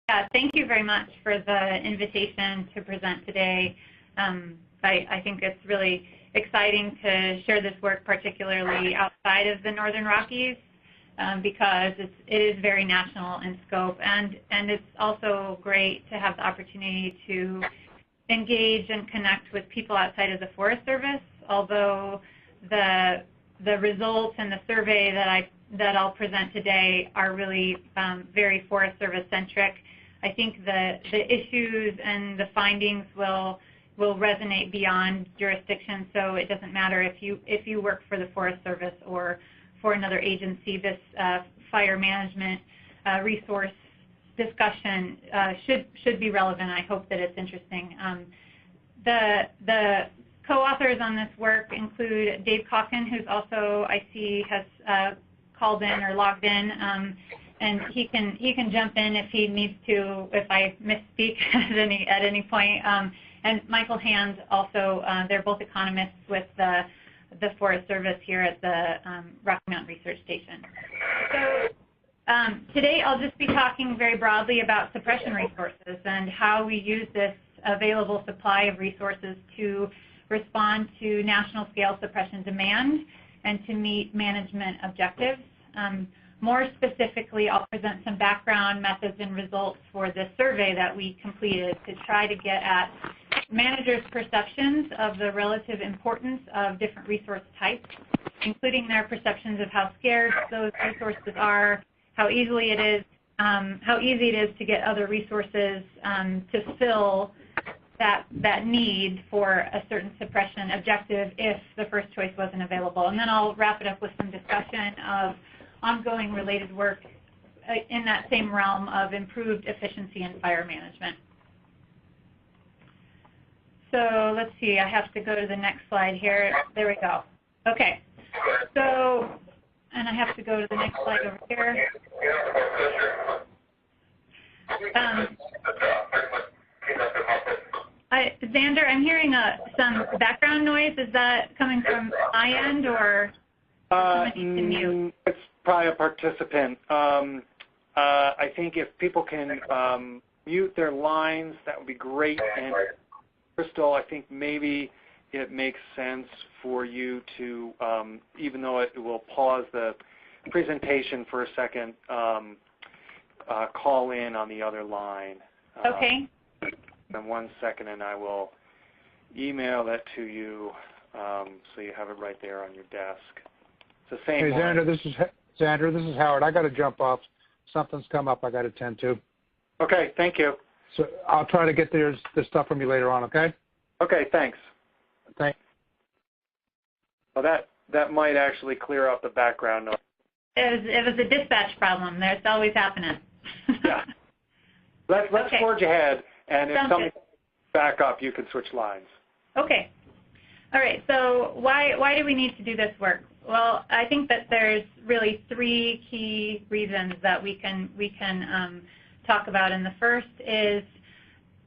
Yeah, thank you very much for the invitation to present today. I think it's really exciting to share this work, particularly outside of the Northern Rockies, because it is very national in scope, and it's also great to have the opportunity to engage and connect with people outside of the Forest Service. Although the results and the survey that I'll present today are really very Forest Service centric. I think the issues and the findings will resonate beyond jurisdiction, so it doesn't matter if you work for the Forest Service or for another agency. This fire management resource discussion should be relevant. I hope that it's interesting. The co-authors on this work include Dave Calkin, who's also, I see, has called in or logged in, and he can jump in if he needs to, if I misspeak at any point. And Michael Hand also, they're both economists with the Forest Service here at the Rocky Mountain Research Station. So today I'll just be talking very broadly about suppression resources and how we use this available supply of resources to respond to national scale suppression demand and to meet management objectives. More specifically, I'll present some background, methods, and results for this survey that we completed to try to get at managers' perceptions of the relative importance of different resource types, including their perceptions of how scarce those resources are, how easy it is to get other resources to fill that need for a certain suppression objective if the first choice wasn't available. And then I'll wrap it up with some discussion of ongoing related work in that same realm of improved efficiency in fire management. So let's see, I have to go to the next slide here. There we go. Okay. So, and I have to go to the next slide over here. Xander, I'm hearing some background noise. Is that coming from my end or someone needs to mute? It's probably a participant. I think if people can mute their lines, that would be great. And Crystal, I think maybe it makes sense for you to, even though it will pause the presentation for a second, call in on the other line. Okay. In 1 second, and I will email that to you so you have it right there on your desk. It's the same. Hey, Xander, this is Howard. I got to jump off. Something's come up I got to attend to. Okay, thank you. So I'll try to get this stuff from you later on, okay? Okay, thanks. Thanks. Well, that might actually clear up the background noise. It was a dispatch problem. That's always happening. Yeah. Let's okay. Forge ahead, and if something good. back up, you can switch lines. Okay. All right. So why do we need to do this work? Well, I think that there's really three key reasons that we can talk about. And the first is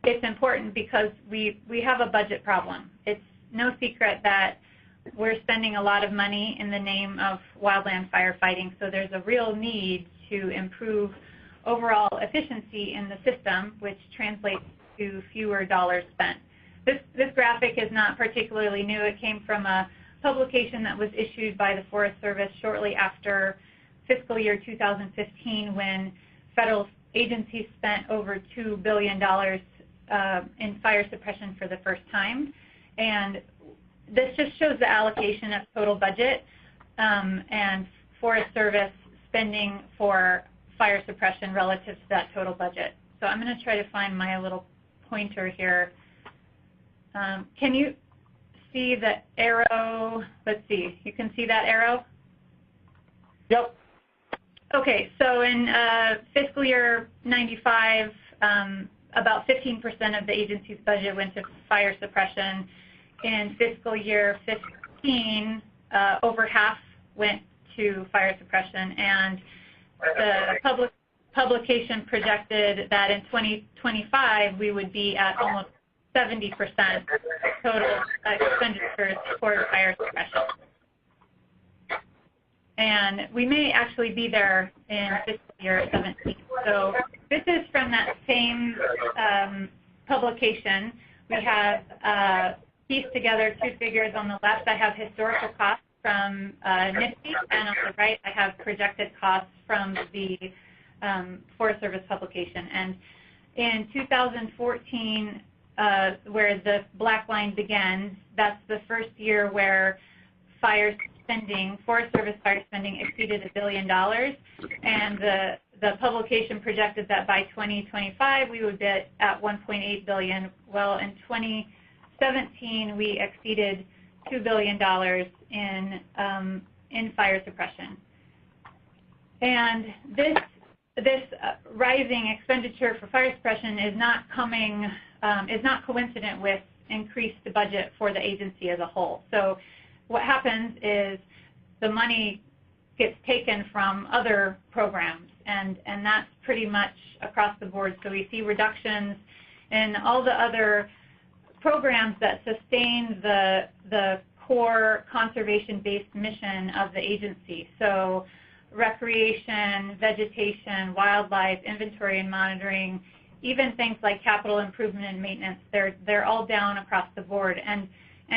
it's important because we have a budget problem. It's no secret that we're spending a lot of money in the name of wildland firefighting, so there's a real need to improve overall efficiency in the system, which translates to fewer dollars spent. This graphic is not particularly new. It came from a publication that was issued by the Forest Service shortly after fiscal year 2015, when federal agencies spent over $2 billion in fire suppression for the first time. And this just shows the allocation of total budget and Forest Service spending for fire suppression relative to that total budget. So I'm going to try to find my little pointer here. Can you see the arrow? Let's see. You can see that arrow? Yep. Okay, so in fiscal year 95, about 15% of the agency's budget went to fire suppression. In fiscal year 15, over half went to fire suppression, and the publication projected that in 2025 we would be at almost 70% total expenditures for fire suppression. And we may actually be there in fiscal year 17. So this is from that same publication. We have pieced together two figures. On the left, I have historical costs from NIST, and on the right, I have projected costs from the Forest Service publication. And in 2014, where the black line begins, that's the first year where fire spending, Forest Service fire spending exceeded $1 billion, and the publication projected that by 2025 we would be at $1.8 billion. Well, in 2017 we exceeded $2 billion in fire suppression, and this rising expenditure for fire suppression is not coincident with increased budget for the agency as a whole. So what happens is the money gets taken from other programs, and that's pretty much across the board. So we see reductions in all the other programs that sustain the core conservation-based mission of the agency. So recreation, vegetation, wildlife, inventory and monitoring, even things like capital improvement and maintenance, they're all down across the board. And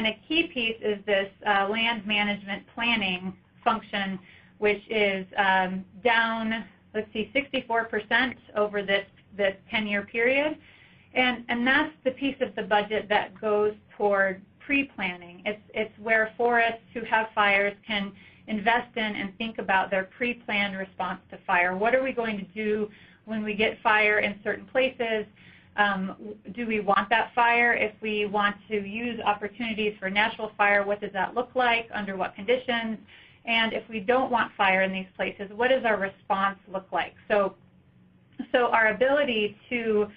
a key piece is this land management planning function, which is down, let's see, 64% over this 10-year period. And that's the piece of the budget that goes toward pre-planning. It's where forests who have fires can invest in and think about their pre-planned response to fire. What are we going to do when we get fire in certain places? Do we want that fire? If we want to use opportunities for natural fire, what does that look like? Under what conditions? And if we don't want fire in these places, what does our response look like? So our ability to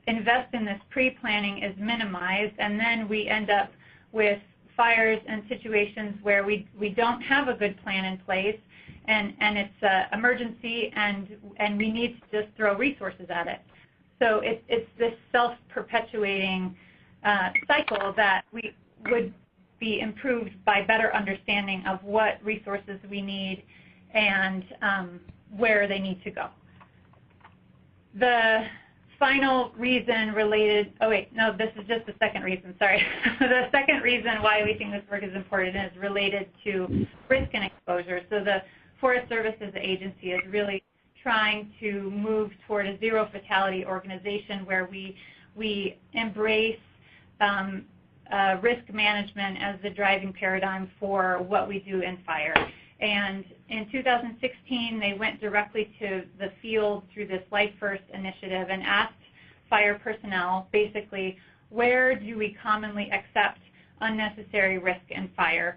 invest in this pre-planning is minimized, and then we end up with fires and situations where we don't have a good plan in place, and it's an emergency, and we need to just throw resources at it. So it's this self-perpetuating cycle that we would be improved by better understanding of what resources we need and where they need to go. The final reason related, oh wait, no, this is just the second reason, sorry. The second reason why we think this work is important is related to risk and exposure. So the Forest Service as an agency is really trying to move toward a zero fatality organization where we embrace risk management as the driving paradigm for what we do in fire. And in 2016, they went directly to the field through this Life First initiative and asked fire personnel, basically, where do we commonly accept unnecessary risk in fire?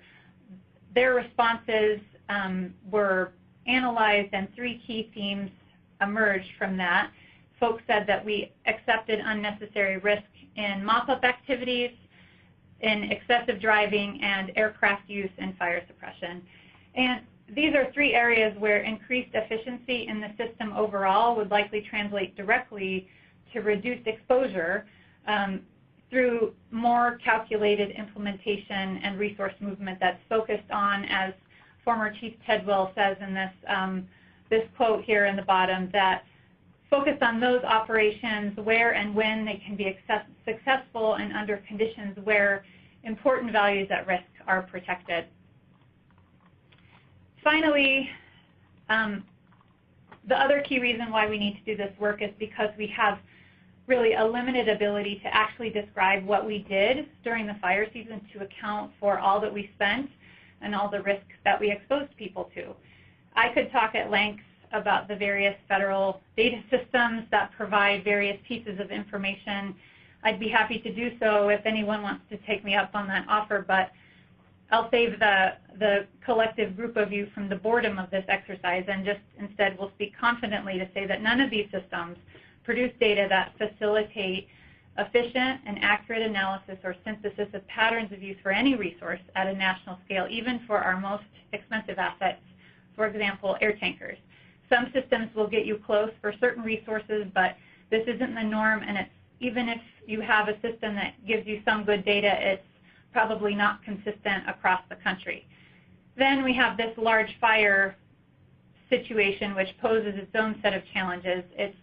Their responses were analyzed, and three key themes emerged from that. Folks said that we accepted unnecessary risk in mop-up activities, in excessive driving, and aircraft use in fire suppression. And these are three areas where increased efficiency in the system overall would likely translate directly to reduced exposure through more calculated implementation and resource movement that's focused on, as former Chief Tidwell says in this quote here in the bottom, that focused on those operations where and when they can be successful and under conditions where important values at risk are protected. Finally, the other key reason why we need to do this work is because we have really a limited ability to actually describe what we did during the fire season to account for all that we spent and all the risks that we exposed people to. I could talk at length about the various federal data systems that provide various pieces of information. I'd be happy to do so if anyone wants to take me up on that offer, but I'll save the collective group of you from the boredom of this exercise, and just instead will speak confidently to say that none of these systems produce data that facilitate efficient and accurate analysis or synthesis of patterns of use for any resource at a national scale, even for our most expensive assets, for example, air tankers. Some systems will get you close for certain resources, but this isn't the norm, and even if you have a system that gives you some good data, it's probably not consistent across the country. Then we have this large fire situation, which poses its own set of challenges. It's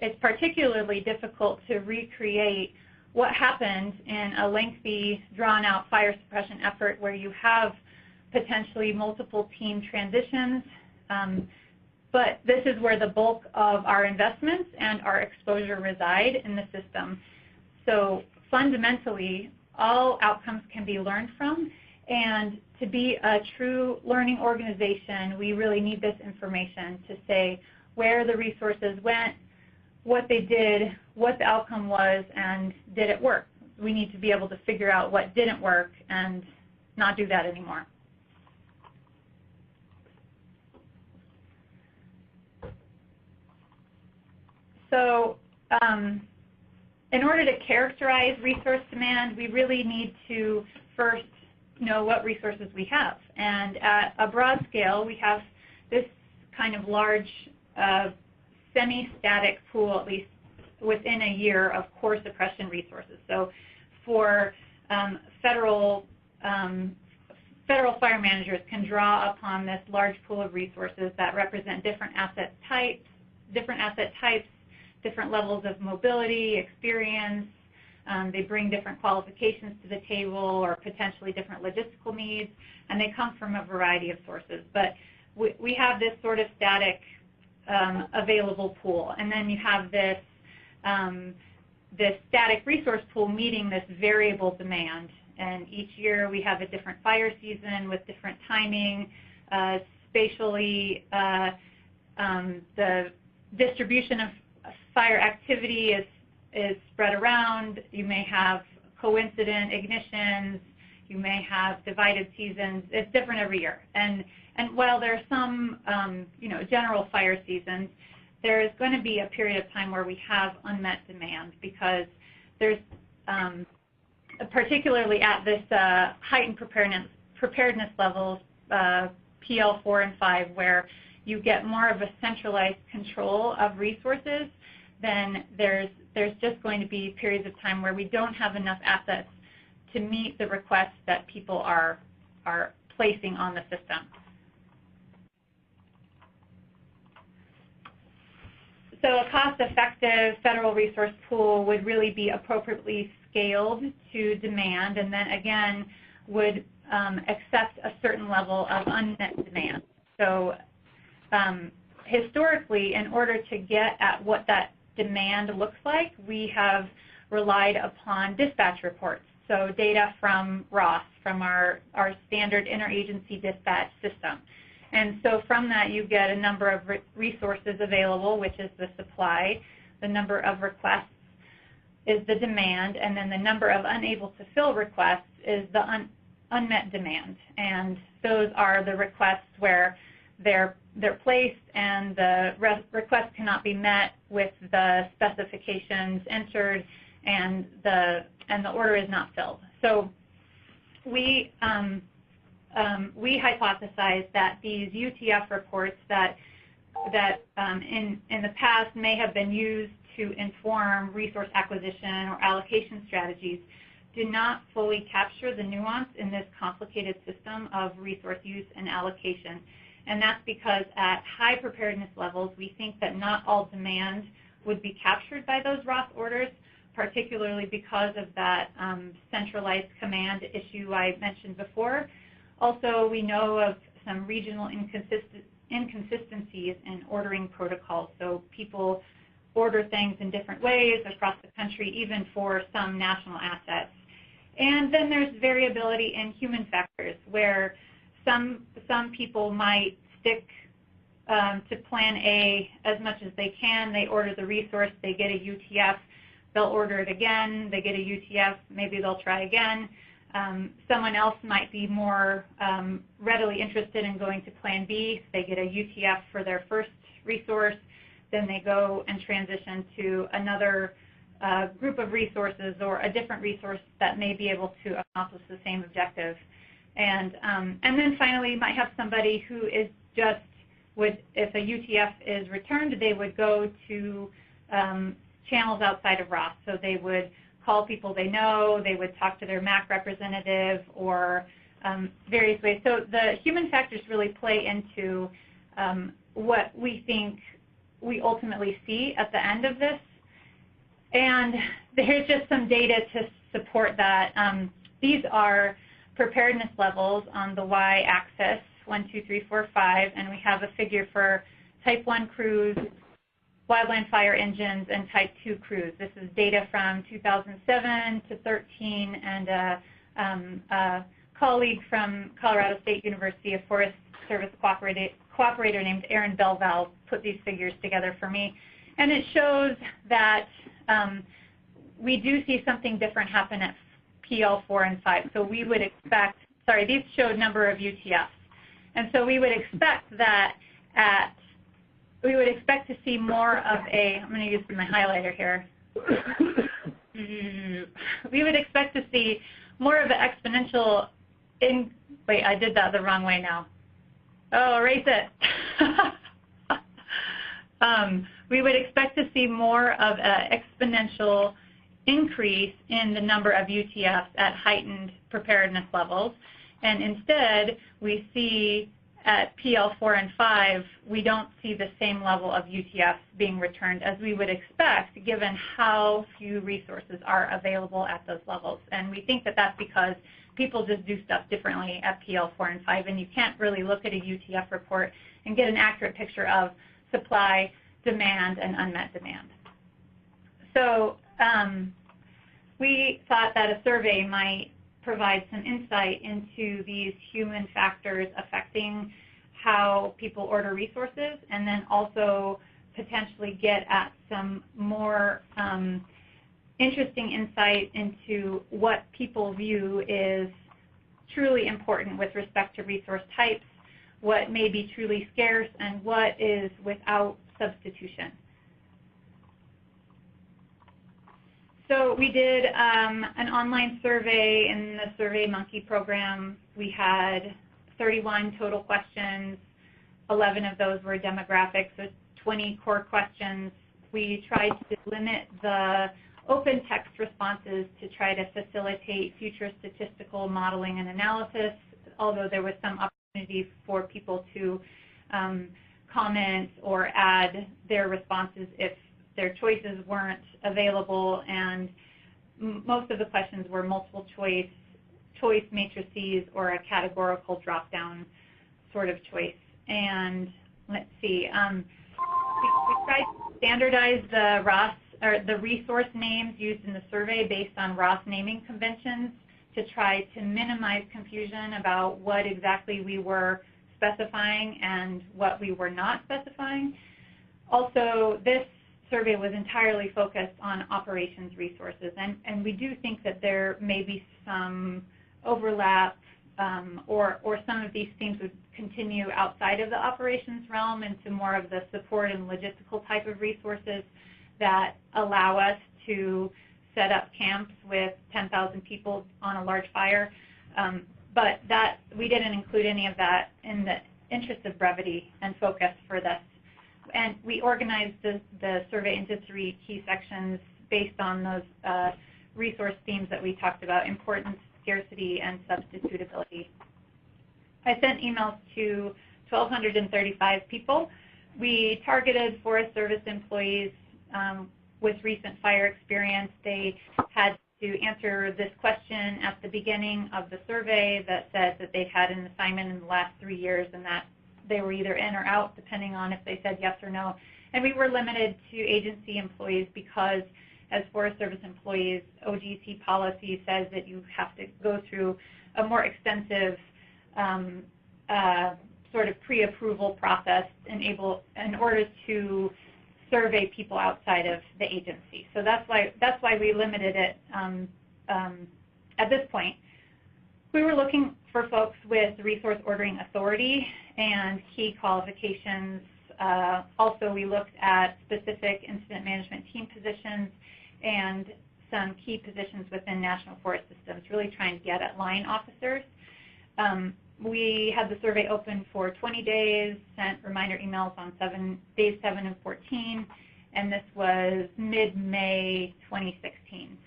it's particularly difficult to recreate what happens in a lengthy, drawn-out fire suppression effort where you have potentially multiple team transitions. But this is where the bulk of our investments and our exposure reside in the system. So fundamentally, all outcomes can be learned from, and to be a true learning organization, we really need this information to say where the resources went, what they did, what the outcome was, and did it work. We need to be able to figure out what didn't work and not do that anymore. So in order to characterize resource demand, we really need to first know what resources we have. And at a broad scale, we have this kind of large semi-static pool, at least within a year, of core suppression resources. So for federal fire managers can draw upon this large pool of resources that represent different asset types, different levels of mobility, experience. They bring different qualifications to the table or potentially different logistical needs, and they come from a variety of sources. But we have this sort of static available pool, and then you have this static resource pool meeting this variable demand. And each year we have a different fire season with different timing, spatially. The distribution of fire activity is spread around. You may have coincident ignitions. You may have divided seasons. It's different every year. And while there are some general fire seasons, there is going to be a period of time where we have unmet demand because there's particularly at this heightened preparedness levels, PL 4 and 5, where you get more of a centralized control of resources, then there's just going to be periods of time where we don't have enough assets to meet the requests that people are placing on the system. So a cost-effective federal resource pool would really be appropriately scaled to demand, and then again would accept a certain level of unmet demand. So historically, in order to get at what that demand looks like, we have relied upon dispatch reports, so data from ROS, from our standard interagency dispatch system. And so from that, you get a number of resources available, which is the supply. The number of requests is the demand, and then the number of unable to fill requests is the unmet demand. And those are the requests where they're placed and the request cannot be met with the specifications entered, and the order is not filled. So we hypothesize that these UTF reports that in the past may have been used to inform resource acquisition or allocation strategies do not fully capture the nuance in this complicated system of resource use and allocation. And that's because at high preparedness levels, we think that not all demand would be captured by those ROS orders, particularly because of that centralized command issue I mentioned before. Also, we know of some regional inconsistencies in ordering protocols. So people order things in different ways across the country, even for some national assets. And then there's variability in human factors, where some people might stick to plan A as much as they can. They order the resource, they get a UTF, they'll order it again, they get a UTF, maybe they'll try again. Someone else might be more readily interested in going to plan B. They get a UTF for their first resource, then they go and transition to another group of resources or a different resource that may be able to accomplish the same objective. And then finally, you might have somebody who is just if a UTF is returned, they would go to channels outside of ROS. So they would call people they know, they would talk to their MAC representative, or various ways. So the human factors really play into what we think we ultimately see at the end of this. And here's just some data to support that. These are preparedness levels on the y-axis, 1, 2, 3, 4, 5, and we have a figure for type 1 crews, wildland fire engines, and type 2 crews. This is data from 2007 to 13, and a colleague from Colorado State University, a Forest Service cooperator named Aaron Belval, put these figures together for me. And it shows that we do see something different happen at PL 4 and 5. So we would expect, sorry, these showed number of UTFs. And so we would expect that we would expect to see more of a, I'm going to use my highlighter here. We would expect to see more of an exponential wait, I did that the wrong way now. Oh, erase it. We would expect to see more of an exponential increase in the number of UTFs at heightened preparedness levels. And instead, we see at PL 4 and 5, we don't see the same level of UTFs being returned as we would expect, given how few resources are available at those levels. And we think that that's because people just do stuff differently at PL 4 and 5, and you can't really look at a UTF report and get an accurate picture of supply, demand, and unmet demand. So we thought that a survey might provide some insight into these human factors affecting how people order resources, and then also potentially get at some more interesting insight into what people view is truly important with respect to resource types, what may be truly scarce, and what is without substitution. So we did an online survey in the SurveyMonkey program. We had 31 total questions. 11 of those were demographics, so 20 core questions. We tried to limit the open text responses to try to facilitate future statistical modeling and analysis, although there was some opportunity for people to comment or add their responses if their choices weren't available, and most of the questions were multiple choice matrices, or a categorical drop-down sort of choice. And let's see, we tried to standardize the ROS, or the resource names used in the survey based on ROS naming conventions to try to minimize confusion about what exactly we were specifying and what we were not specifying. Also, this survey was entirely focused on operations resources, and we do think that there may be some overlap, or some of these themes would continue outside of the operations realm into more of the support and logistical type of resources that allow us to set up camps with 10,000 people on a large fire. But that we didn't include any of that in the interest of brevity and focus for this. And we organized the survey into 3 key sections based on those resource themes that we talked about: importance, scarcity, and substitutability. I sent emails to 1,235 people. We targeted Forest Service employees with recent fire experience. They had to answer this question at the beginning of the survey that said that they'd had an assignment in the last 3 years, and that they were either in or out, depending on if they said yes or no. And we were limited to agency employees because, as Forest Service employees, OGC policy says that you have to go through a more extensive sort of pre-approval process in order to survey people outside of the agency. So that's why we limited it at this point. We were looking for folks with resource ordering authority and key qualifications. Also, we looked at specific incident management team positions and some key positions within National Forest Systems, really trying to get at line officers. We had the survey open for 20 days, sent reminder emails on days 7 and 14, and this was mid-May 2016.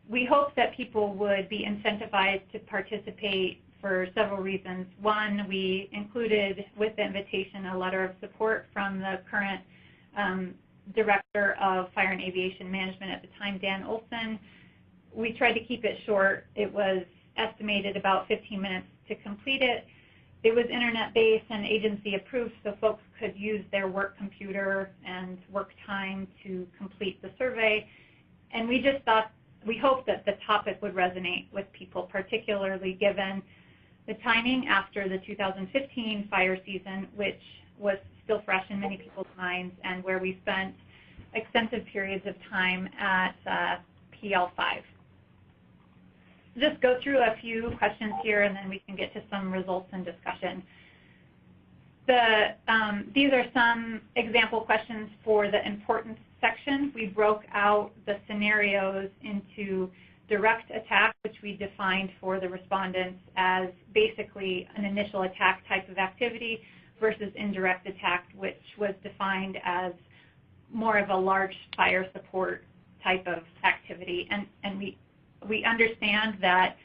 We hope that people would be incentivized to participate for several reasons. One, we included with the invitation a letter of support from the current Director of Fire and Aviation Management at the time, Dan Olson. We tried to keep it short. It was estimated about 15 minutes to complete it. It was internet-based and agency approved, so folks could use their work computer and work time to complete the survey. And we just thought, we hoped that the topic would resonate with people, particularly given the timing after the 2015 fire season, which was still fresh in many people's minds, and where we spent extensive periods of time at PL5. Just go through a few questions here, and then we can get to some results and discussion. These are some example questions for the importance section. We broke out the scenarios into direct attack, which we defined for the respondents as basically an initial attack type of activity, versus indirect attack, which was defined as more of a large fire support type of activity. And we understand that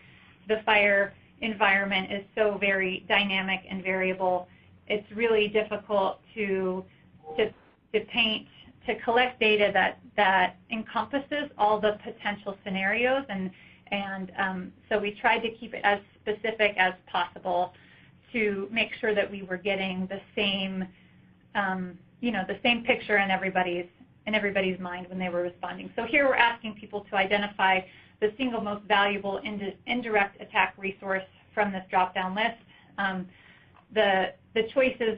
the fire environment is so very dynamic and variable. It's really difficult to collect data that encompasses all the potential scenarios, and so we tried to keep it as specific as possible to make sure that we were getting the same, the same picture in everybody's mind when they were responding. So here we're asking people to identify the single most valuable indirect attack resource from this drop-down list. The choices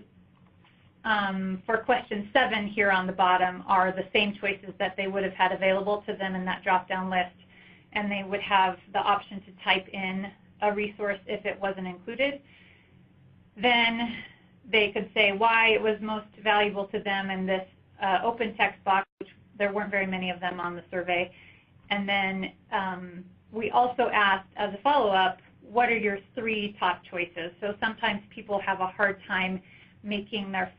for question 7 here on the bottom are the same choices that they would have had available to them in that drop-down list, and they would have the option to type in a resource if it wasn't included. Then they could say why it was most valuable to them in this open text box, which there weren't very many of them on the survey. And then we also asked as a follow-up, what are your 3 top choices? So sometimes people have a hard time picking their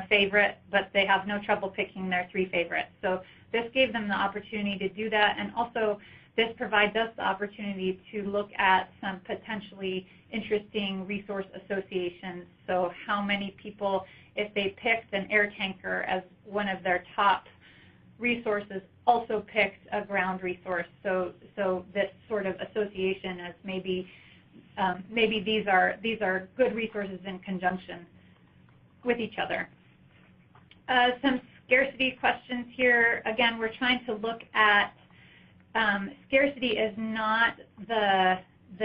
favorite, but they have no trouble picking their 3 favorites. So this gave them the opportunity to do that, and also this provides us the opportunity to look at some potentially interesting resource associations. So how many people, if they picked an air tanker as one of their top resources, also picked a ground resource. So this sort of association as maybe these are good resources in conjunction with each other. Some scarcity questions here. Again, we're trying to look at scarcity is not the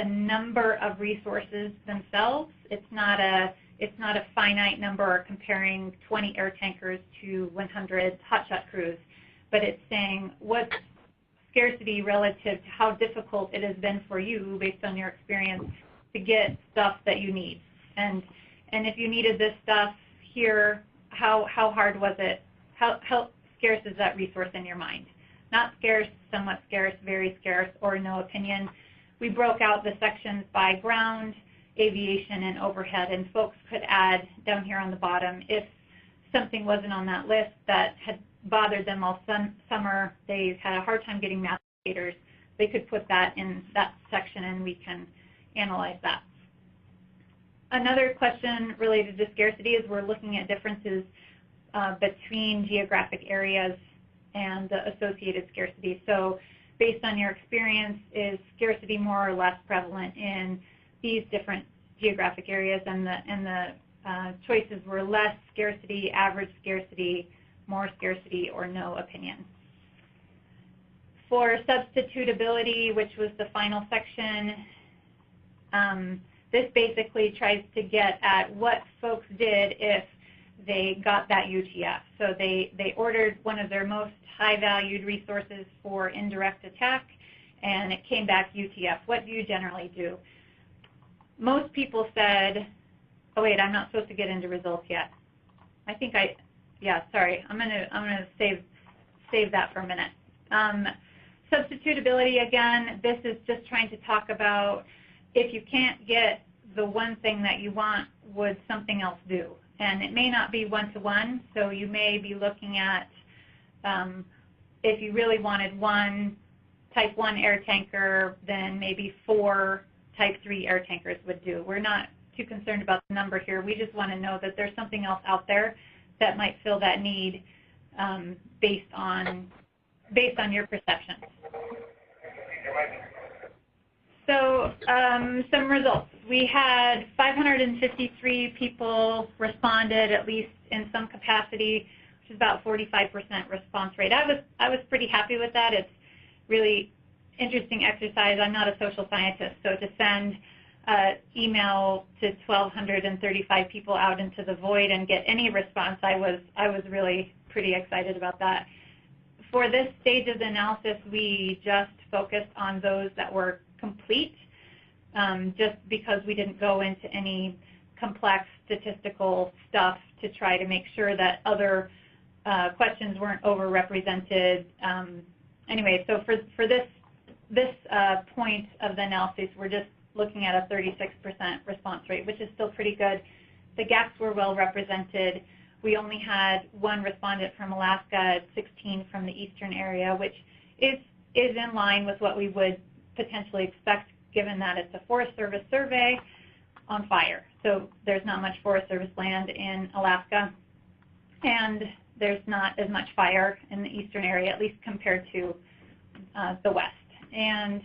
number of resources themselves. It's not a finite number or comparing 20 air tankers to 100 hotshot crews, but it's saying what's scarcity relative to how difficult it has been for you based on your experience to get stuff that you need. And if you needed this stuff here, how hard was it? How scarce is that resource in your mind? Not scarce, somewhat scarce, very scarce, or no opinion. We broke out the sections by ground, aviation, and overhead, and folks could add down here on the bottom if something wasn't on that list that had bothered them all summer, they had a hard time getting navigators, they could put that in that section and we can analyze that. Another question related to scarcity is we're looking at differences between geographic areas and the associated scarcity. So based on your experience, is scarcity more or less prevalent in these different geographic areas? And the choices were less scarcity, average scarcity, more scarcity, or no opinion. For substitutability, which was the final section, this basically tries to get at what folks did if they got that UTF. So they ordered one of their most high-valued resources for indirect attack, and it came back UTF. What do you generally do? Most people said, oh wait, I'm not supposed to get into results yet. I think yeah, sorry, I'm gonna save that for a minute. Substitutability, again, this is just trying to talk about if you can't get the one thing that you want, would something else do? And it may not be one-to-one, so you may be looking at if you really wanted one Type 1 air tanker, then maybe 4 Type 3 air tankers would do. We're not too concerned about the number here. We just want to know that there's something else out there that might fill that need based on your perceptions. So some results. We had 553 people responded at least in some capacity, which is about 45% response rate. I was pretty happy with that. It's really interesting exercise. I'm not a social scientist, so to send email to 1,235 people out into the void and get any response, I was really pretty excited about that. For this stage of the analysis, we just focused on those that were complete, just because we didn't go into any complex statistical stuff to try to make sure that other questions weren't overrepresented. Anyway, so for this point of the analysis, we're just looking at a 36% response rate, which is still pretty good. The gaps were well represented. We only had one respondent from Alaska, 16 from the eastern area, which is in line with what we would potentially expect, given that it's a Forest Service survey on fire. So there's not much Forest Service land in Alaska, and there's not as much fire in the eastern area, at least compared to the west. And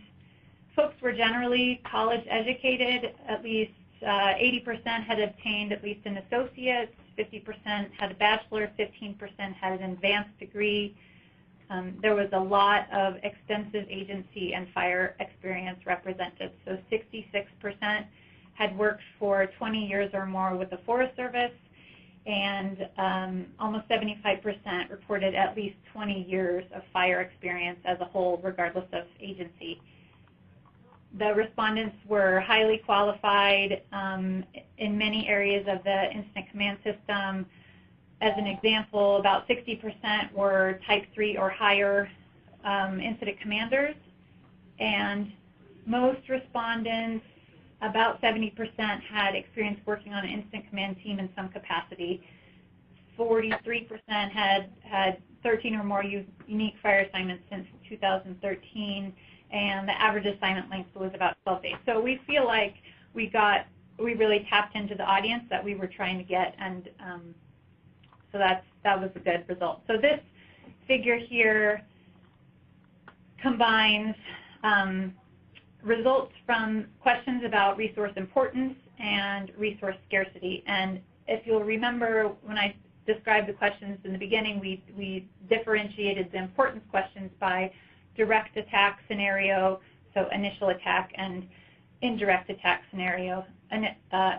folks were generally college educated. At least 80% had obtained at least an associate's, 50% had a bachelor, 15% had an advanced degree. There was a lot of extensive agency and fire experience represented. So 66% had worked for 20 years or more with the Forest Service, and almost 75% reported at least 20 years of fire experience as a whole, regardless of agency. The respondents were highly qualified in many areas of the incident command system. As an example, about 60% were Type 3 or higher incident commanders, and most respondents, about 70%, had experience working on an incident command team in some capacity. 43% had 13 or more unique fire assignments since 2013, and the average assignment length was about 12 days. So we feel like we really tapped into the audience that we were trying to get, and so that was a good result. So this figure here combines results from questions about resource importance and resource scarcity. And if you'll remember, when I described the questions in the beginning, we differentiated the importance questions by direct attack scenario, so initial attack, and indirect attack scenario, and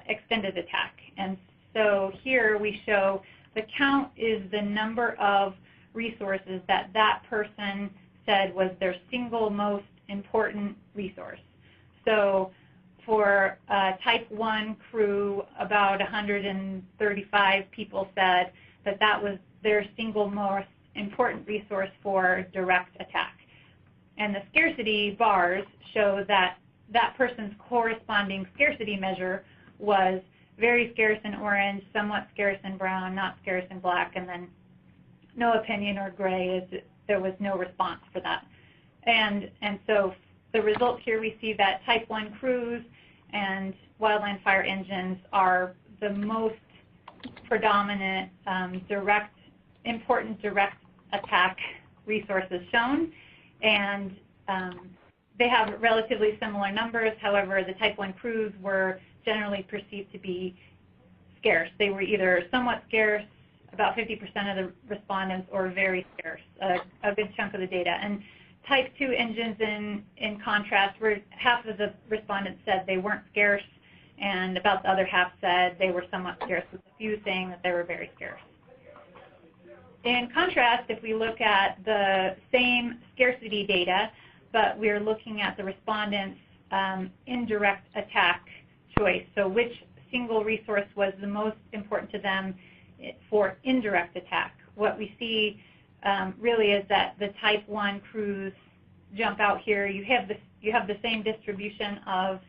extended attack. And so here we show the count is the number of resources that person said was their single most important resource. So for Type 1 crew, about 135 people said that was their single most important resource for direct attack. And the scarcity bars show that that person's corresponding scarcity measure was very scarce in orange, somewhat scarce in brown, not scarce in black, and then no opinion or gray, as there was no response for that. And so the result here, we see that Type 1 crews and wildland fire engines are the most predominant important direct attack resources shown, and they have relatively similar numbers. However, the Type 1 crews were generally perceived to be scarce. They were either somewhat scarce, about 50% of the respondents, or very scarce, a good chunk of the data. And Type 2 engines, in contrast, were half of the respondents said they weren't scarce, and about the other half said they were somewhat scarce, with a few saying that they were very scarce. In contrast, if we look at the same scarcity data, but we're looking at the respondents' indirect attack choice, so which single resource was the most important to them for indirect attack, what we see really is that the Type 1 crews jump out here. You have the same distribution of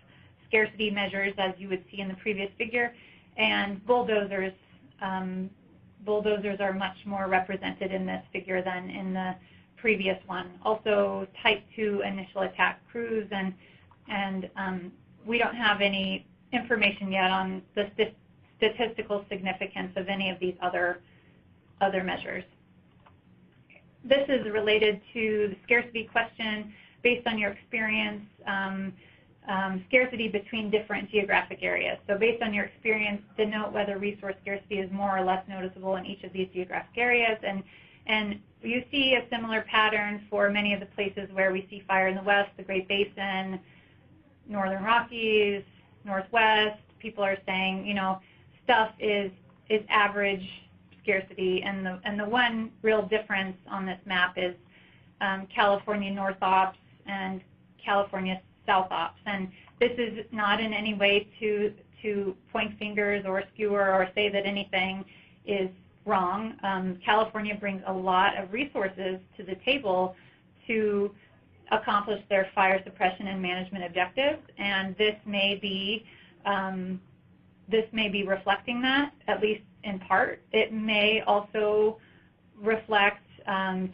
scarcity measures as you would see in the previous figure, and bulldozers are much more represented in this figure than in the previous one. Also, Type 2 initial attack crews and we don't have any information yet on the statistical significance of any of these other measures. This is related to the scarcity question. Based on your experience, scarcity between different geographic areas. So based on your experience, denote whether resource scarcity is more or less noticeable in each of these geographic areas. And you see a similar pattern for many of the places where we see fire in the West, the Great Basin, Northern Rockies, Northwest. People are saying, you know, stuff is average scarcity, and the one real difference on this map is California North Ops and California South Ops. And this is not in any way to point fingers or skewer or say that anything is wrong. California brings a lot of resources to the table to accomplish their fire suppression and management objectives, and this may be reflecting that, at least in part. It may also reflect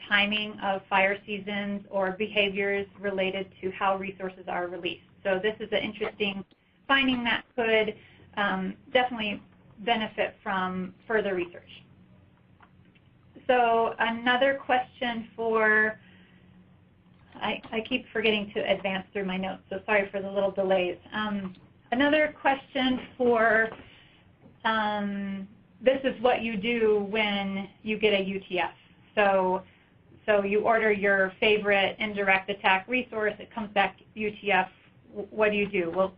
timing of fire seasons or behaviors related to how resources are released. So this is an interesting finding that could definitely benefit from further research. So another question for, I keep forgetting to advance through my notes, so sorry for the little delays. Another question for, this is what you do when you get a UTF. So you order your favorite indirect attack resource, it comes back UTF, what do you do? Well,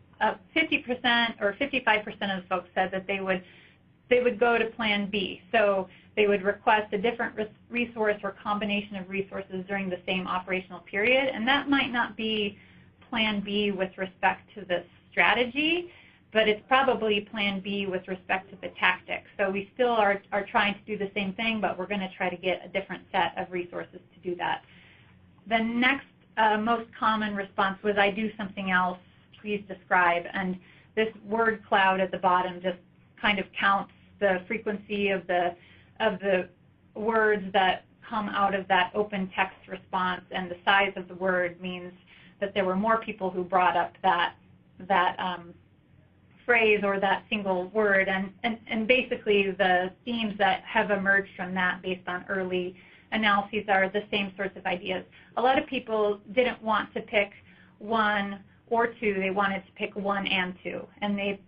50% or 55% of the folks said that they would go to plan B. So they would request a different resource or combination of resources during the same operational period, and that might not be plan B with respect to the strategy, but it's probably plan B with respect to the tactics. So we still are trying to do the same thing, but we're going to try to get a different set of resources to do that. The next most common response was, I do something else, please describe. And this word cloud at the bottom just kind of counts the frequency of the words that come out of that open text response, and the size of the word means that there were more people who brought up that phrase or that single word, and basically the themes that have emerged from that based on early analyses are the same sorts of ideas. A lot of people didn't want to pick one or two, they wanted to pick one and two, and they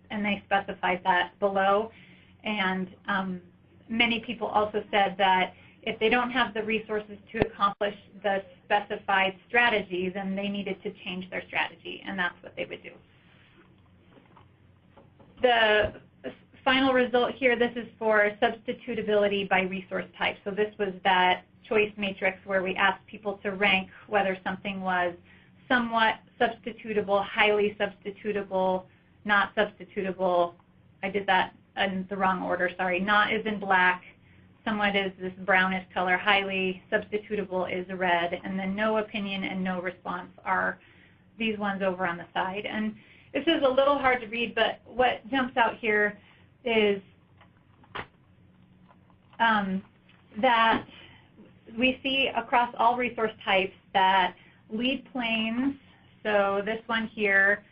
specified that below. And many people also said that if they don't have the resources to accomplish the specified strategy, then they needed to change their strategy, and that's what they would do. The final result here, this is for substitutability by resource type. So this was that choice matrix where we asked people to rank whether something was somewhat substitutable, highly substitutable, not substitutable. I did that in the wrong order, sorry. Not is in black, somewhat is this brownish color, highly substitutable is red, and then no opinion and no response are these ones over on the side. And this is a little hard to read, but what jumps out here is that we see across all resource types that lead planes, so this one here,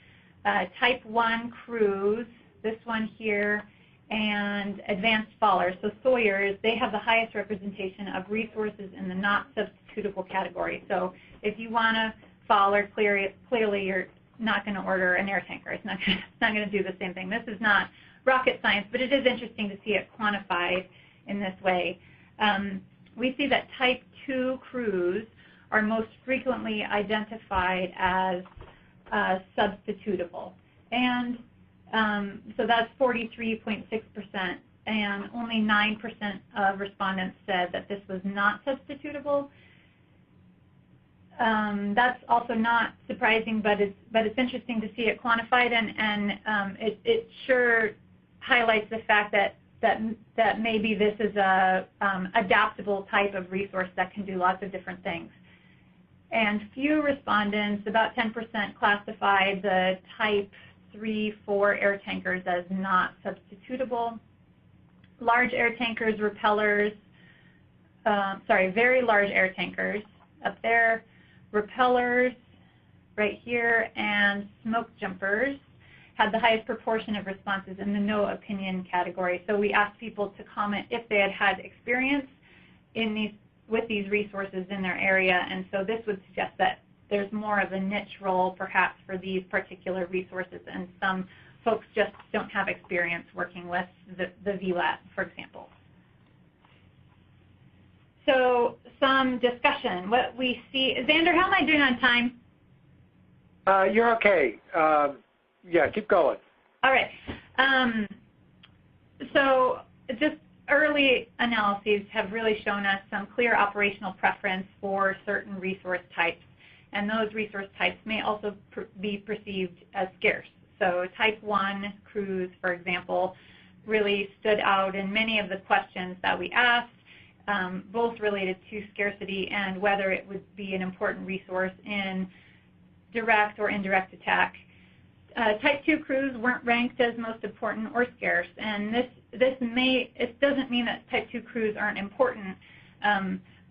type 1 crews, this one here, and advanced fallers, so sawyers, they have the highest representation of resources in the not substitutable category. So if you want a faller, clearly you're not going to order an air tanker. It's not going to do the same thing. This is not rocket science, but it is interesting to see it quantified in this way. We see that type 2 crews are most frequently identified as substitutable. And so that's 43.6%, and only 9% of respondents said that this was not substitutable. That's also not surprising, but it's interesting to see it quantified, and it sure highlights the fact that maybe this is a adaptable type of resource that can do lots of different things. And few respondents, about 10%, classified the type 3-4 air tankers as not substitutable. Large air tankers, repellers, very large air tankers up there, repellers right here, and smoke jumpers. had the highest proportion of responses in the no opinion category. So we asked people to comment if they had had experience with these resources in their area, and so this would suggest that there's more of a niche role perhaps for these particular resources, and some folks just don't have experience working with the VLAT, for example. So some discussion. What we see, Xander, how am I doing on time? You're okay. Yeah, keep going. All right. So just early analyses have really shown us some clear operational preference for certain resource types, and those resource types may also be perceived as scarce. So type 1 crews, for example, really stood out in many of the questions that we asked, both related to scarcity and whether it would be an important resource in direct or indirect attack. Type 2 crews weren't ranked as most important or scarce, and it doesn't mean that type 2 crews aren't important,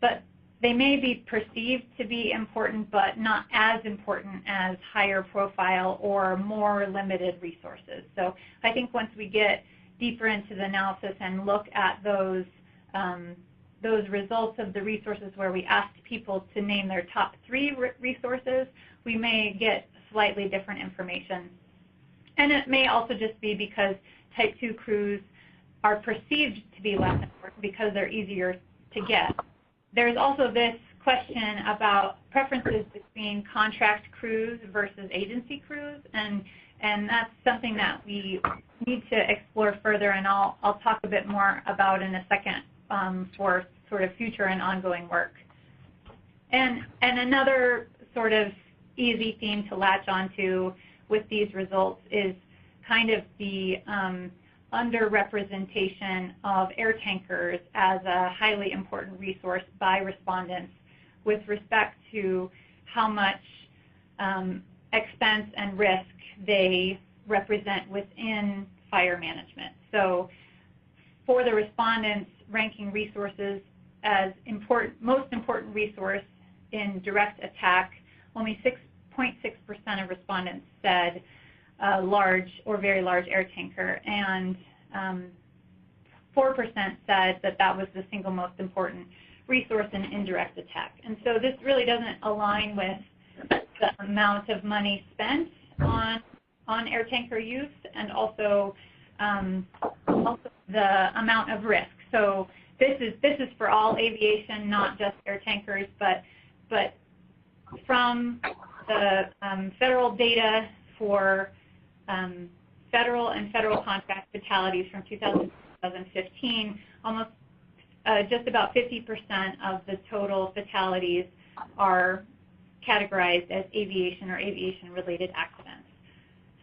but they may be perceived to be important, but not as important as higher profile or more limited resources. So I think once we get deeper into the analysis and look at those results of the resources where we asked people to name their top 3 resources, we may get slightly different information. And it may also just be because type 2 crews are perceived to be less important because they're easier to get. There's also this question about preferences between contract crews versus agency crews, and that's something that we need to explore further, and I'll talk a bit more about in a second for sort of future and ongoing work. And another sort of easy theme to latch onto with these results is kind of the underrepresentation of air tankers as a highly important resource by respondents with respect to how much expense and risk they represent within fire management. So for the respondents ranking resources as most important resource in direct attack, only 6.6% of respondents said a large or very large air tanker, and 4% said that that was the single most important resource in indirect attack. And so this really doesn't align with the amount of money spent on air tanker use, and also the amount of risk. So this is for all aviation, not just air tankers, but from the federal data for federal and federal contract fatalities from 2015, almost just about 50% of the total fatalities are categorized as aviation or aviation-related accidents.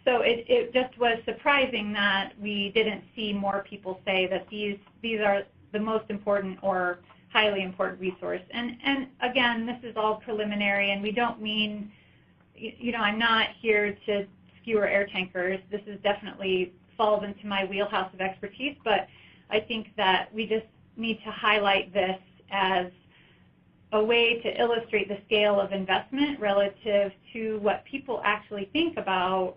So it just was surprising that we didn't see more people say that these are the most important or highly important resource. And again, this is all preliminary, and we don't mean, I'm not here to skewer air tankers. This is definitely falls into my wheelhouse of expertise, but I think that we just need to highlight this as a way to illustrate the scale of investment relative to what people actually think about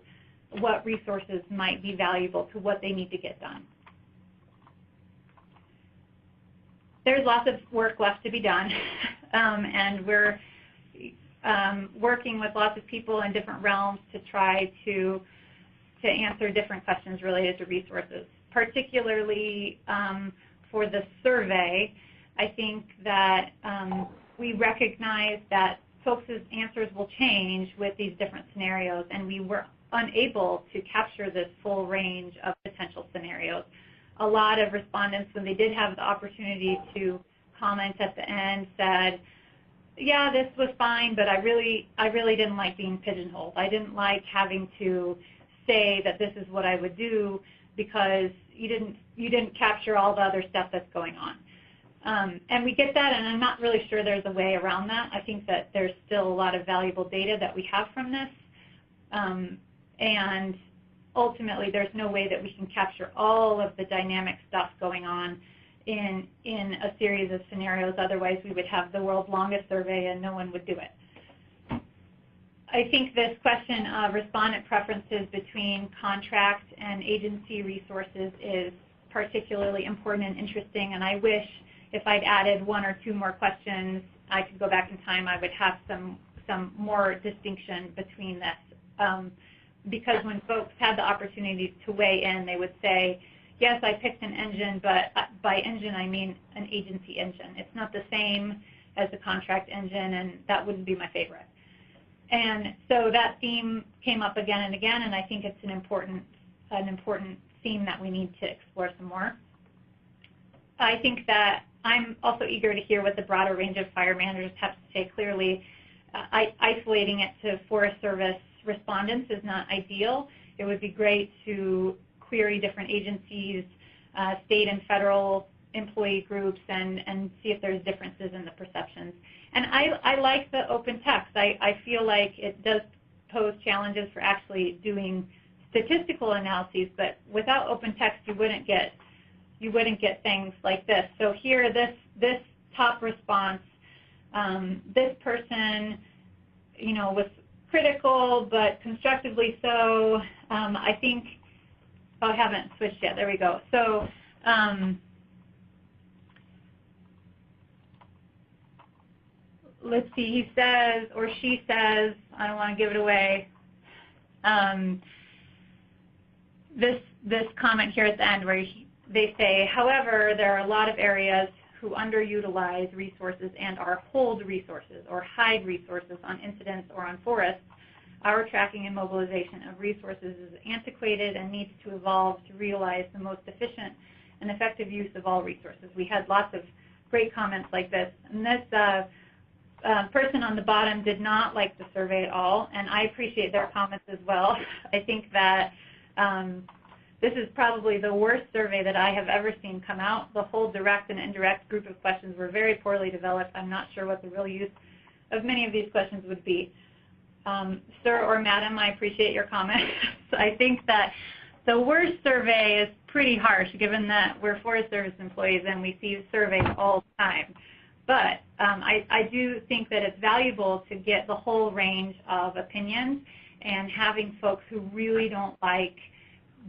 what resources might be valuable to what they need to get done. There's lots of work left to be done, and we're working with lots of people in different realms to try to answer different questions related to resources. Particularly for the survey, I think that we recognize that folks' answers will change with these different scenarios, and we were unable to capture this full range of potential scenarios. A lot of respondents, when they did have the opportunity to comment at the end, said, yeah, this was fine, but I really didn't like being pigeonholed. I didn't like having to say that this is what I would do because you didn't capture all the other stuff that's going on. And we get that, and I'm not really sure there's a way around that. I think that there's still a lot of valuable data that we have from this, and ultimately there's no way that we can capture all of the dynamic stuff going on in a series of scenarios. Otherwise we would have the world's longest survey and no one would do it. I think this question of respondent preferences between contract and agency resources is particularly important and interesting, and I wish if I'd added one or two more questions, I could go back in time, I would have some more distinction between this. Because when folks had the opportunity to weigh in, they would say, yes, I picked an engine, but by engine I mean an agency engine. It's not the same as the contract engine, and that wouldn't be my favorite. And so that theme came up again and again, and I think it's an important theme that we need to explore some more. I think that I'm also eager to hear what the broader range of fire managers have to say. Clearly, isolating it to Forest Service respondents is not ideal. It would be great to query different agencies, state and federal employee groups, and see if there's differences in the perceptions. And I like the open text. I feel like it does pose challenges for actually doing statistical analyses, but without open text you wouldn't get things like this. So here, this top response, this person, was critical, but constructively so. I think, oh, I haven't switched yet. There we go. So, let's see. He says, or she says, I don't want to give it away. This comment here at the end where they say, however, there are a lot of areas who underutilize resources and or hold resources or hide resources on incidents or on forests. Our tracking and mobilization of resources is antiquated and needs to evolve to realize the most efficient and effective use of all resources. We had lots of great comments like this. And this person on the bottom did not like the survey at all, and I appreciate their comments as well. I think that this is probably the worst survey that I have ever seen come out. The whole direct and indirect group of questions were very poorly developed. I'm not sure what the real use of many of these questions would be. Sir or madam, I appreciate your comments. I think that the worst survey is pretty harsh, given that we're Forest Service employees and we see surveys all the time. But I do think that it's valuable to get the whole range of opinions, and having folks who really don't like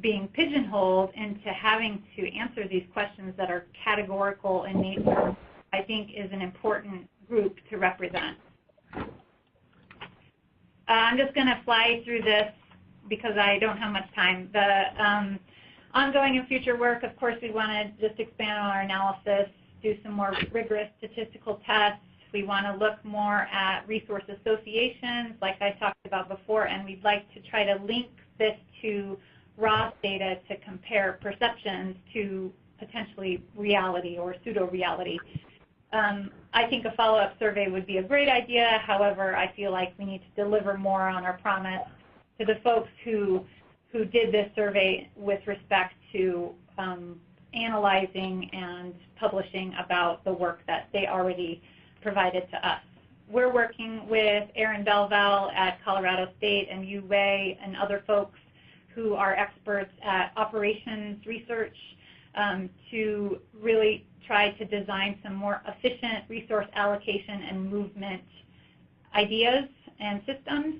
being pigeonholed into having to answer these questions that are categorical in nature, I think is an important group to represent. I'm just going to fly through this because I don't have much time. The ongoing and future work, of course, we want to just expand on our analysis, do some more rigorous statistical tests. We want to look more at resource associations, like I talked about before, and we'd like to try to link this to raw data to compare perceptions to potentially reality or pseudo-reality. I think a follow-up survey would be a great idea. However, I feel like we need to deliver more on our promise to the folks who did this survey with respect to analyzing and publishing about the work that they already provided to us. We're working with Aaron Belval at Colorado State and UWA and other folks who are experts at operations research to really try to design some more efficient resource allocation and movement ideas and systems.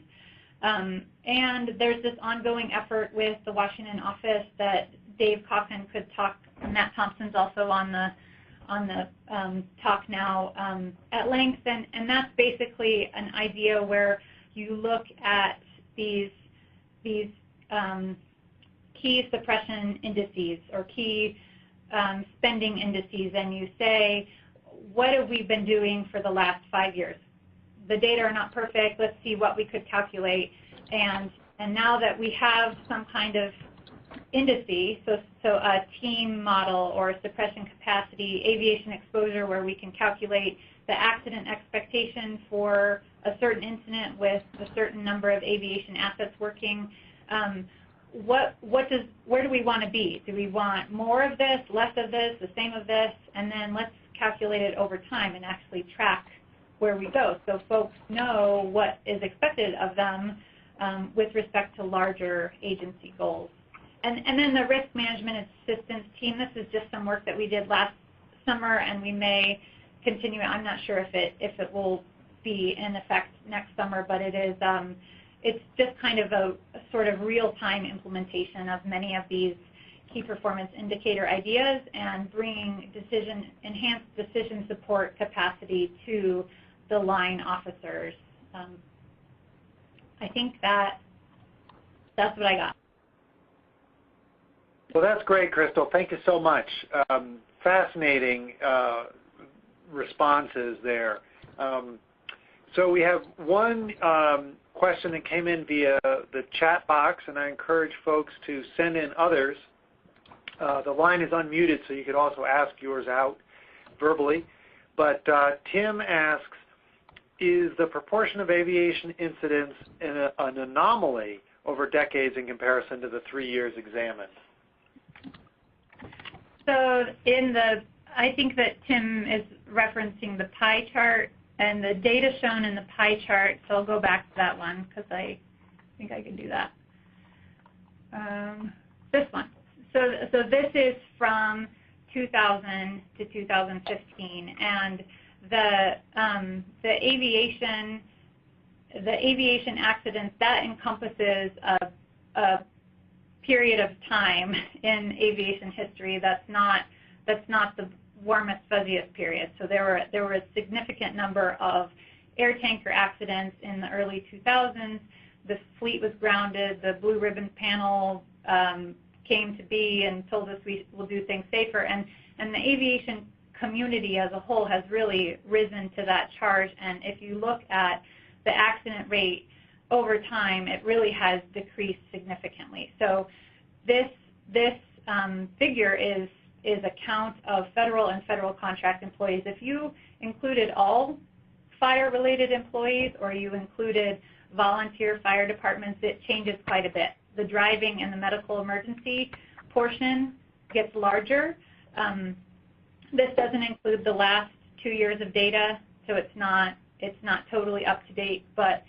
And there's this ongoing effort with the Washington office that Dave Coffin could talk, and Matt Thompson's also on the talk now at length, and that's basically an idea where you look at these key suppression indices or key spending indices, and you say, what have we been doing for the last 5 years? The data are not perfect. Let's see what we could calculate. And now that we have some kind of indice, so a team model or a suppression capacity, aviation exposure, where we can calculate the accident expectation for a certain incident with a certain number of aviation assets working, where do we want to be? Do we want more of this, less of this, the same of this? And then let's calculate it over time and actually track where we go so folks know what is expected of them with respect to larger agency goals. And then the risk management assistance team, this is just some work that we did last summer, and we may continue. I'm not sure if it will be in effect next summer, but it is it's just kind of a sort of real-time implementation of many of these key performance indicator ideas and bringing enhanced decision support capacity to the line officers. I think that's what I got. Well, that's great, Crystal. Thank you so much. Fascinating responses there. So we have one question that came in via the chat box, and I encourage folks to send in others. The line is unmuted, so you could also ask yours out verbally. But Tim asks, is the proportion of aviation incidents an anomaly over decades in comparison to the 3 years examined? So I think that Tim is referencing the pie chart and the data shown in the pie chart, so I'll go back to that one because I think I can do that. This one. So this is from 2000 to 2015, and the aviation accidents, that encompasses a period of time in aviation history that's not the warmest, fuzziest period. So there were a significant number of air tanker accidents in the early 2000s. The fleet was grounded. The Blue Ribbon panel came to be and told us we will do things safer. And the aviation community as a whole has really risen to that charge. And if you look at the accident rate over time, it really has decreased significantly. So this figure is a count of federal and federal contract employees. If you included all fire-related employees or you included volunteer fire departments, it changes quite a bit. The driving and the medical emergency portion gets larger. This doesn't include the last 2 years of data, so it's not totally up to date, but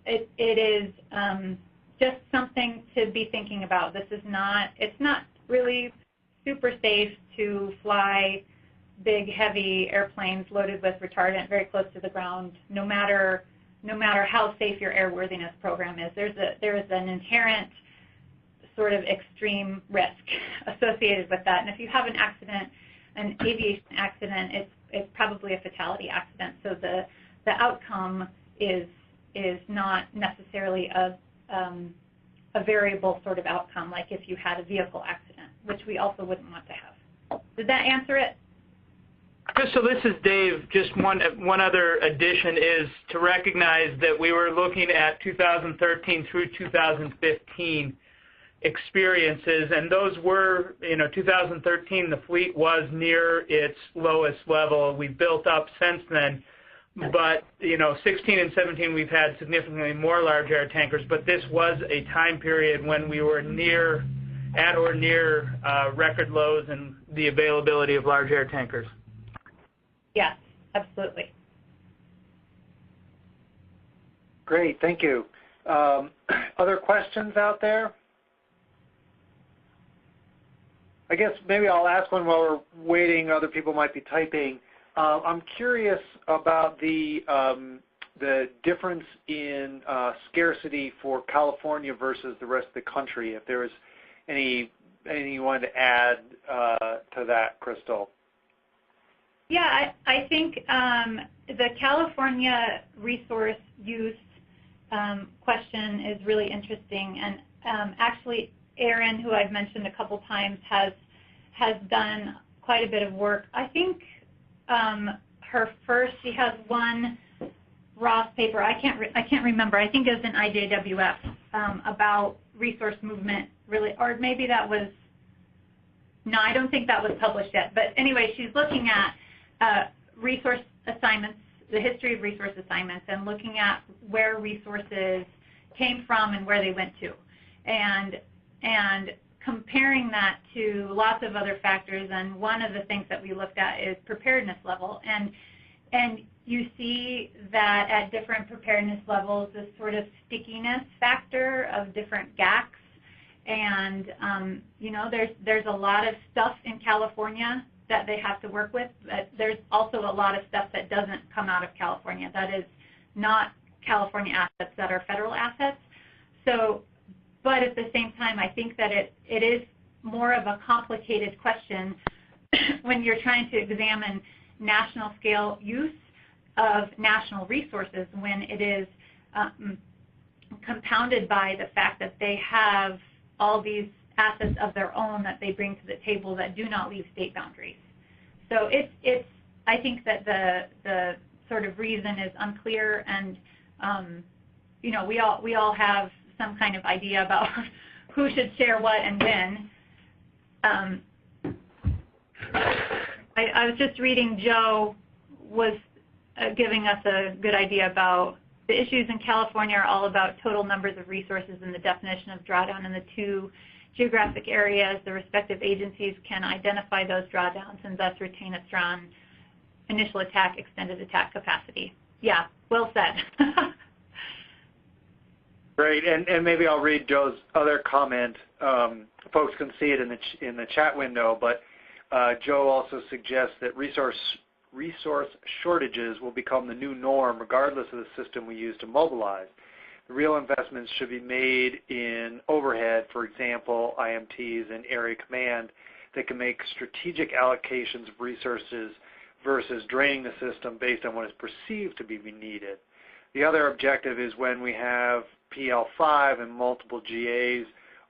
it is just something to be thinking about. It's not really super safe to fly big, heavy airplanes loaded with retardant very close to the ground, no matter how safe your airworthiness program is. There is an inherent sort of extreme risk associated with that. And if you have an accident, an aviation accident, it's probably a fatality accident. So the outcome is not necessarily a variable sort of outcome, like if you had a vehicle accident, which we also wouldn't want to have. Did that answer it? So this is Dave. Just one other addition is to recognize that we were looking at 2013 through 2015 experiences, and those were, 2013 the fleet was near its lowest level. We built up since then, but 16 and 17 we've had significantly more large air tankers, but this was a time period when we were at or near record lows in the availability of large air tankers. Yes, absolutely. Great, thank you. Other questions out there? I guess maybe I'll ask one while we're waiting. Other people might be typing. I'm curious about the difference in scarcity for California versus the rest of the country. If there was anything you wanted to add to that, Crystal. Yeah, I think the California resource use question is really interesting, and actually Erin, who I've mentioned a couple times, has done quite a bit of work. I think she has one Ross paper. I can't remember. I think it was an IJWF about resource movement, really, or maybe that was. No, I don't think that was published yet. But anyway, she's looking at resource assignments, the history of resource assignments, and looking at where resources came from and where they went to, and comparing that to lots of other factors. And one of the things that we looked at is preparedness level, and you see that at different preparedness levels, this sort of stickiness factor of different GACs. And there's a lot of stuff in California that they have to work with, but there's also a lot of stuff that doesn't come out of California. That is not California assets that are federal assets. So, but at the same time, I think that it is more of a complicated question when you're trying to examine national scale use of national resources, when it is compounded by the fact that they have all these assets of their own that they bring to the table that do not leave state boundaries. So I think that the sort of reason is unclear, and you know, we all have some kind of idea about who should share what and when. I was just reading, Joe was giving us a good idea about the issues in California are all about total numbers of resources and the definition of drawdown in the 2 geographic areas. The respective agencies can identify those drawdowns and thus retain a strong initial attack, extended attack capacity. Yeah, well said. Great, and maybe I'll read Joe's other comment. Folks can see it in the chat window, but Joe also suggests that resource shortages will become the new norm regardless of the system we use to mobilize. The real investments should be made in overhead, for example, IMTs and area command, that can make strategic allocations of resources versus draining the system based on what is perceived to be needed. The other objective is when we have PL5 and multiple GAs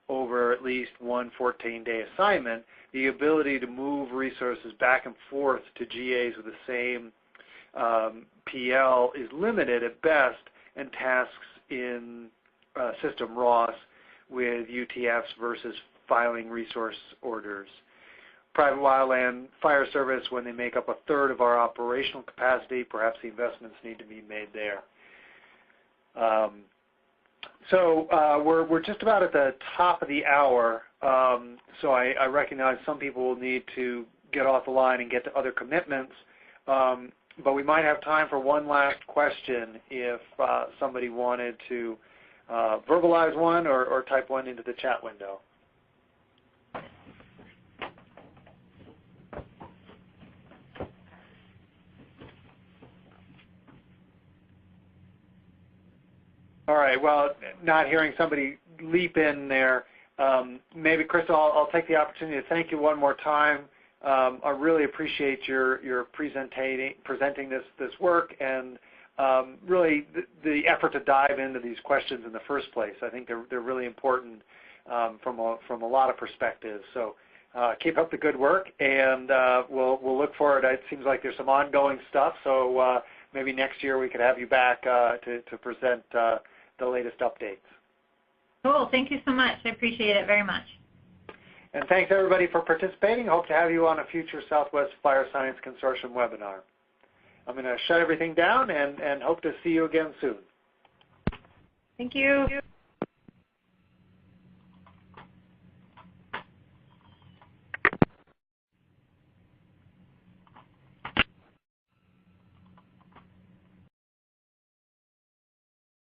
over at least one 14-day assignment, the ability to move resources back and forth to GAs with the same PL is limited at best, and tasks in system ROS with UTFs versus filing resource orders. Private wildland fire service, when they make up a third of our operational capacity, perhaps the investments need to be made there. We're just about at the top of the hour, so I recognize some people will need to get off the line and get to other commitments, but we might have time for one last question if somebody wanted to verbalize one or type one into the chat window. All right, well, not hearing somebody leap in there, maybe, Crystal, I'll take the opportunity to thank you one more time. I really appreciate your presenting this work, and really the effort to dive into these questions in the first place. I think they're really important from a lot of perspectives. So keep up the good work, and we'll look forward. It seems like there's some ongoing stuff, so maybe next year we could have you back to present the latest updates. Cool. Thank you so much. I appreciate it very much. And thanks, everybody, for participating. Hope to have you on a future Southwest Fire Science Consortium webinar. I'm going to shut everything down and hope to see you again soon. Thank you.